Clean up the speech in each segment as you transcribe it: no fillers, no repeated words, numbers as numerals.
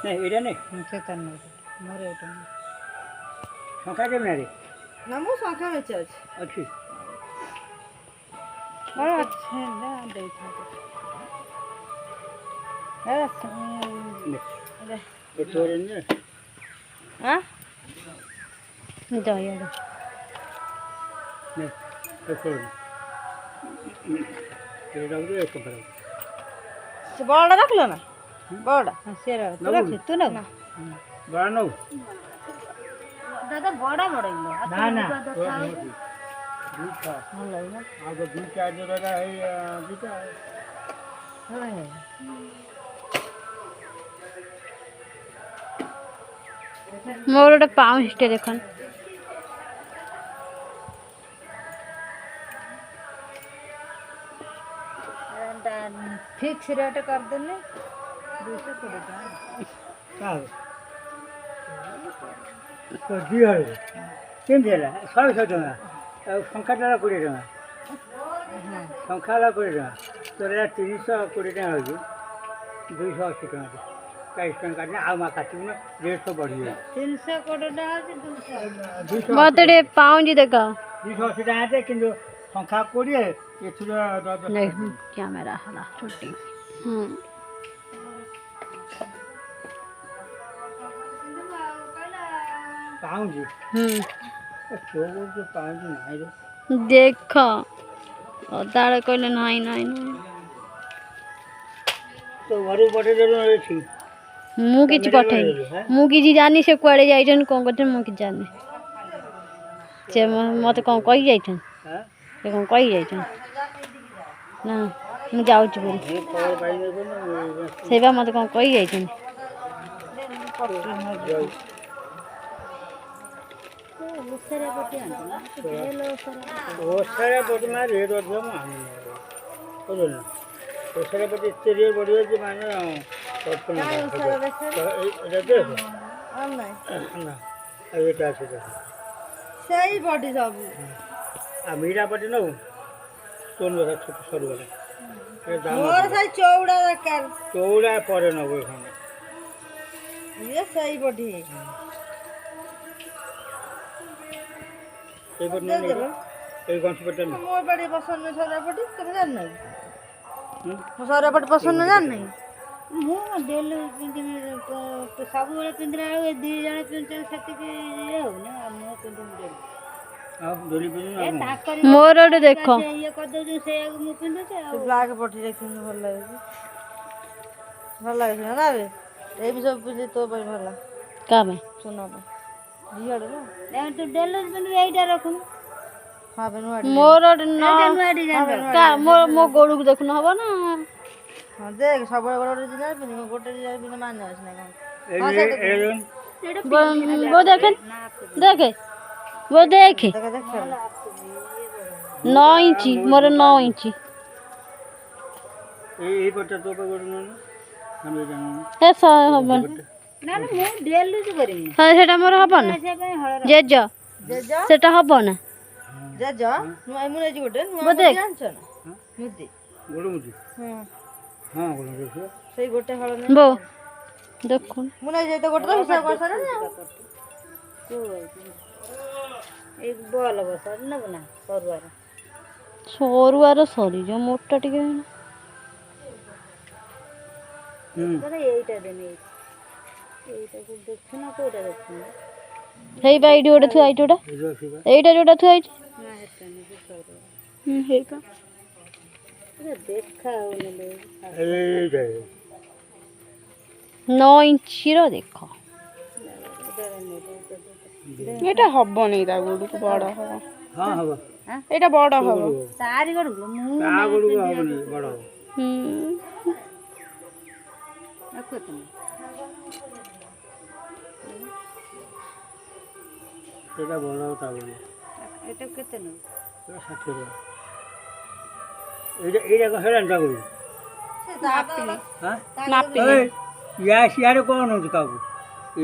नहीं एटा नहीं चेतन मोर एटा संख्या के मेरे ना मो संख्या में चल अच्छी और अच्छे ना देखा अरे ये तोरे ने हां जाओ यार नहीं ये तोरे ये डाल दो एक पर से बड़ा रख लो ना बड़ा शेर तू रख तू ना बड़ा नो दादा बड़ा बड़ा ना ना दूसरा भल ना आगे दूध चार जो दादा है दूसरा हां मोर गोटे पाउंड देखन फिक्स रेट कर देने 220 का तो दियो केम देला 100 टका संख्या टा 20 टका संख्या ला 20 टका तोरा 320 टका हो 280 टका प्राइस टका ने आ मा काटी ने 150 बढ़ी 300 कोटी ना 200 मते पाउंड देखा 280 टका है किंतु संख्या 20 एथुरा नहीं कैमरा हला छुट्टी पाउंड तो पाउंड नहीं रे देख तारे कहले नहीं नहीं नहीं तो घरू पठे देलो छी मु किछि पठै मु किछि जानी से कुआडे जाइछन कोन करछन मु किछि जानी से मते कोन कहि जाइछन हां से कोन कहि जाइछन ना मु जाउछि बोली ये खबर पाइ नै कोन सेबा मते कोन कहि जाइछन उसरे पटी आना हेलो ओसरे पटी मा रेट अधिक मा बोलो ना ओसरे पटी इतने रेट बढ़िया जे माने पटना এটা দেখ और नहीं না এটা আছে सही पटी सब आ मीरा पटी न তোন বড় ছোট সরু বড় এর দাম मोर सही चौड़ा दरकार চৌড়া পরে নব এখানে ये सही पटी এই পট নেই এই গঞ্জ পট নেই मोर बड़ी पसंद में सारा पटी तुम जान नहीं सारा पटी पसंद में जान नहीं मु डेली पिंदिन तो सब बेले पिंदिरा दी जण पिंदिन सेति के ये हो ना मु पिंदिन डेली आप डोली पे ए ताकर मोर गोटे देख ये कर दो जो से मु पिंदे से ब्लैक पटी देखिन भल लागे ना रे ए भी सब पिंदे तो भाई भला का में सुना बे झियाड़ ना ए तो डेली पिंदे एइटा रखुन हां बेनुआ मोर ना का मो गोडू को देखु न हबो ना हां देख सब बड़ डिजाइन पिंदे गोटे डिजाइन पिंदे मान जास ना वो देखे देखे वो देखे देख देख 9 इंची मोर 9 इंची এই পটটা তো পে গড় না আমি জানি ए स हबन ना ना मु डेली जो करिम हां सेटा मोर हबन से पे हळ जेज जेजा सेटा हबन जेजा नु आई मुने जी गोटे नु वो देख। जानछ ना मुद्दी গড় মুজি हां हां গড় মুজি सेई गोटे हळ ने बो देखुन मुने जे तो गोटे हिसाब कर सर ना तो एक बॉल बस ना बना परवार सोरुआर सरी जो मोटा टिके মানে এইটা দেন এইটা को देखछ ना कोटा देखछ हेई बाइडी ओडे थु आइटोडा एइटा जोडा थु आइट ना हेटा नहीं सर हेका ये देखा ओने এই যাই 9 इंची रो देखो এটা হবনি তা গুড়ু বড় হবে হ্যাঁ হবে এটা বড় হবে तारी गडु मु তা গড় হবে বড় देखो तुम এটা বড় তা বড় এটা কেতে ন 60 টাকা এইটা হেরান তা গড় হ্যাঁ মাপি এই ইয়া সিয়ারে কোন হচ্ছে কাকু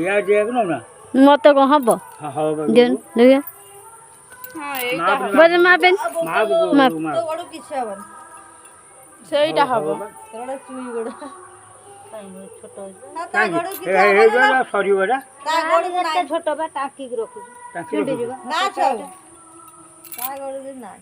ইয়া যে না না मत को हबो হ্যাঁ হবে देन देखिए হ্যাঁ এই बजे मापेन মা तो बडु किछ हबन সেইটা হবে तोड़ा चुई गडा କାଇଁ ଛୋଟ ଅଛି ତା କାହିଁକି ଗୋଡ଼ କିଛି ହେଇଗଲା ସରିବ ଏଟା ତା ଗୋଡ଼ ଏତେ ଛୋଟ ବା ଟାଙ୍କିକି ରଖୁଛୁ ଟାଙ୍କି ରଖୁଛୁ। ନା ଛୁଆ ତା ଗୋଡ଼ କିଛି ନାହିଁ